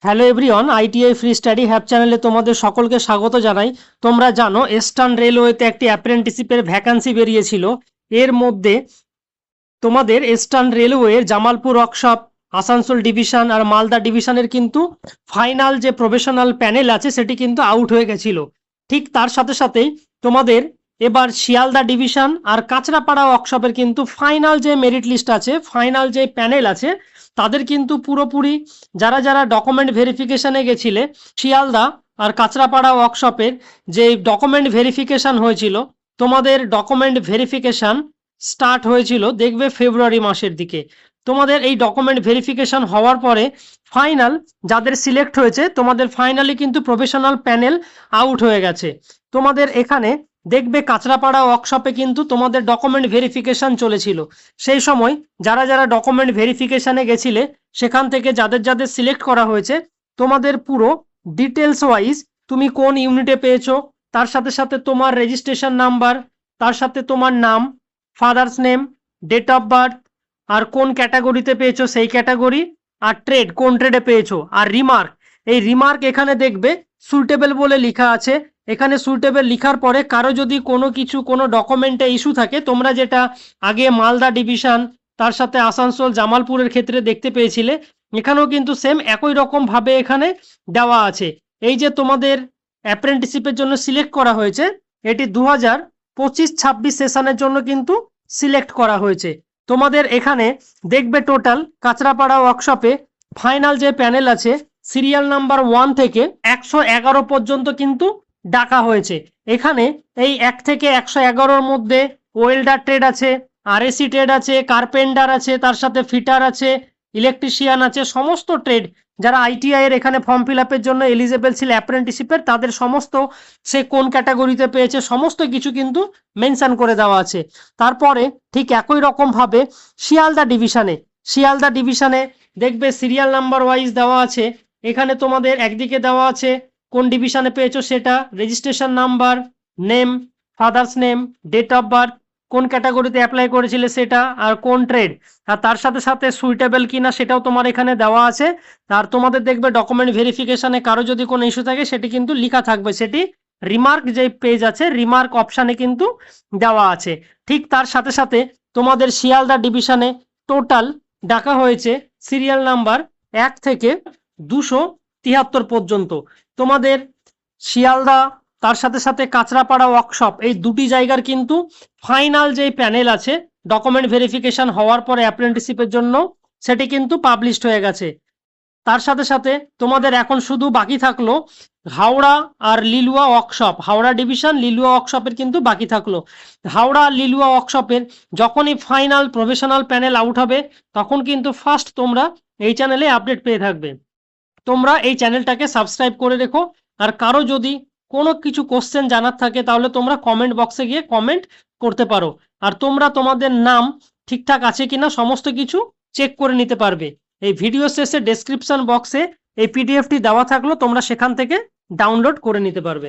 Hello everyone, ITI free study have চ্যানেলে তোমাদের সকলকে স্বাগত জানাই। তোমরা জানো ইস্টার্ন রেলওয়েতে একটি অ্যাপ্রেন্টিসশিপের ভ্যাকান্সি বেরিয়েছিল। এর মধ্যে তোমাদের ইস্টার্ন রেলওয়ের জামালপুর ওয়ার্কশপ, আসানসোল ডিভিশন আর মালদা ডিভিশনের কিন্তু ফাইনাল যে প্রফেশনাল প্যানেল আছে সেটি কিন্তু আউট হয়ে গেছিল। ঠিক তার সাথে সাথেই তোমাদের এবার শিয়ালদা ডিভিশন আর কাঁচরাপাড়া ওয়ার্কশপের কিন্তু ফাইনাল যে মেরিট লিস্ট আছে, ফাইনাল যে প্যানেল আছে, তাদের কিন্তু পুরোপুরি যারা যারা ডকুমেন্ট ভেরিফিকেশানে গেছিলে, শিয়ালদা আর কাঁচরাপাড়া ওয়ার্কশপের যে ডকুমেন্ট ভেরিফিকেশান হয়েছিল, তোমাদের ডকুমেন্ট ভেরিফিকেশান স্টার্ট হয়েছিল দেখবে ফেব্রুয়ারি মাসের দিকে। তোমাদের এই ডকুমেন্ট ভেরিফিকেশান হওয়ার পরে ফাইনাল যাদের সিলেক্ট হয়েছে, তোমাদের ফাইনালি কিন্তু প্রফেশনাল প্যানেল আউট হয়ে গেছে। তোমাদের এখানে দেখবে কাঁচরাপাড়া ওয়ার্কশপে কিন্তু তোমাদের ডকুমেন্ট ভেরিফিকেশান চলেছিল। সেই সময় যারা যারা ডকুমেন্ট ভেরিফিকেশানে গেছিলে, সেখান থেকে যাদের যাদের সিলেক্ট করা হয়েছে, তোমাদের পুরো ডিটেলস ওয়াইজ তুমি কোন ইউনিটে পেয়েছো, তার সাথে সাথে তোমার রেজিস্ট্রেশন নাম্বার, তার সাথে তোমার নাম, father's name, date of birth, আর কোন ক্যাটাগরিতে পেয়েছো সেই ক্যাটাগরি, আর ট্রেড কোন ট্রেডে পেয়েছো, আর রিমার্ক। এই রিমার্ক এখানে দেখবে সুইটেবল বলে লেখা আছে। এখানে সুইটেবল লেখার পরে কারো যদি কোনো ডকুমেন্টে ইস্যু থাকে, তোমরা যেটা আগে মালদা ডিভিশন তার সাথে আসানসোল জামালপুরের ক্ষেত্রে দেখতে পেয়েছিলে, এখানেও কিন্তু সেম একই রকম ভাবে এখানে দেওয়া আছে। এই যে তোমাদের অ্যাপ্রেন্টিসশিপের জন্য সিলেক্ট করা হয়েছে, এটি 2025-26 সেশনের জন্য কিন্তু সিলেক্ট করা হয়েছে। তোমাদের এখানে দেখবে টোটাল কাঁচরাপাড়া ওয়ার্কশপে ফাইনাল যে প্যানেল আছে, সিরিয়াল নাম্বার 1 থেকে 111 পর্যন্ত কিন্তু ডাকা হয়েছে। এখানে এই 1 থেকে 111-র মধ্যে ওয়েল্ডার ট্রেড আছে, আরএসি ট্রেড আছে, কার্পেন্টার আছে, তার সাথে ফিটার আছে, ইলেকট্রিশিয়ান আছে। সমস্ত ট্রেড যারা আইটিআই এর এখানে ফর্ম ফিল আপের জন্য এলিজেবল ছিল অ্যাপ্রেন্টিসশিপের, তাদের সমস্ত সে কোন ক্যাটাগরিতে পেয়েছে সমস্ত কিছু কিন্তু মেনশন করে দেওয়া আছে। তারপরে ঠিক একই রকম ভাবে শিয়ালদা ডিভিশনে দেখবে সিরিয়াল নাম্বার ওয়াইজ দেওয়া আছে। এখানে তোমাদের একদিকে দেওয়া আছে কোন ডিভিশনে পেয়েছো সেটা, registration number, name, father's name, date of birth, কোন ক্যাটাগরিতে অ্যাপ্লাই করেছিলে সেটা, আর কোন ট্রেড, আর তার সাথে সাথে সুইটেবল কিনা সেটাও তোমার এখানে দেওয়া আছে। আর তোমাদের দেখবে ডকুমেন্ট ভেরিফিকেশনে কারো যদি কোনো ইস্যু থাকে সেটি কিন্তু লেখা থাকবে, সেটি রিমার্ক যে পেজ আছে রিমার্ক অপশানে কিন্তু দেওয়া আছে। ঠিক তার সাথে সাথে তোমাদের শিয়ালদা ডিভিশনে টোটাল ডাকা হয়েছে সিরিয়াল নাম্বার 1 থেকে 273 পর্যন্ত। তোমাদের শিয়ালদা তার সাথে সাথে কাঁচরাপাড়া ওয়ার্কশপ এই দুটি জায়গার কিন্তু ফাইনাল যে প্যানেল আছে ডকুমেন্ট ভেরিফিকেশন হওয়ার পরে অ্যাপ্রেন্টিসশিপের জন্য, সেটি কিন্তু পাবলিশড হয়ে গেছে। তার সাথে সাথে তোমাদের এখন শুধু বাকি থাকলো হাওড়া আর লিলুয়া ওয়ার্কশপ, হাওড়া ডিভিশন লিলুয়া ওয়ার্কশপের কিন্তু বাকি থাকলো। হাওড়া আর লিলুয়া ওয়ার্কশপের যখনই ফাইনাল প্রফেশনাল প্যানেল আউট হবে, তখন কিন্তু ফার্স্ট তোমরা এই চ্যানেলে আপডেট পেয়ে থাকবে। তোমরা এই চ্যানেলটাকে সাবস্ক্রাইব করে রেখো। আর কারো যদি কোনো কিছু কোশ্চেন জানার থাকে, তাহলে তোমরা কমেন্ট বক্সে গিয়ে কমেন্ট করতে পারো। আর তোমরা তোমাদের নাম ঠিকঠাক আছে কিনা সমস্ত কিছু চেক করে নিতে পারবে। এই ভিডিও শেষে ডেসক্রিপশন বক্সে এই পিডিএফটি দেওয়া থাকলো, তোমরা সেখান থেকে ডাউনলোড করে নিতে পারবে।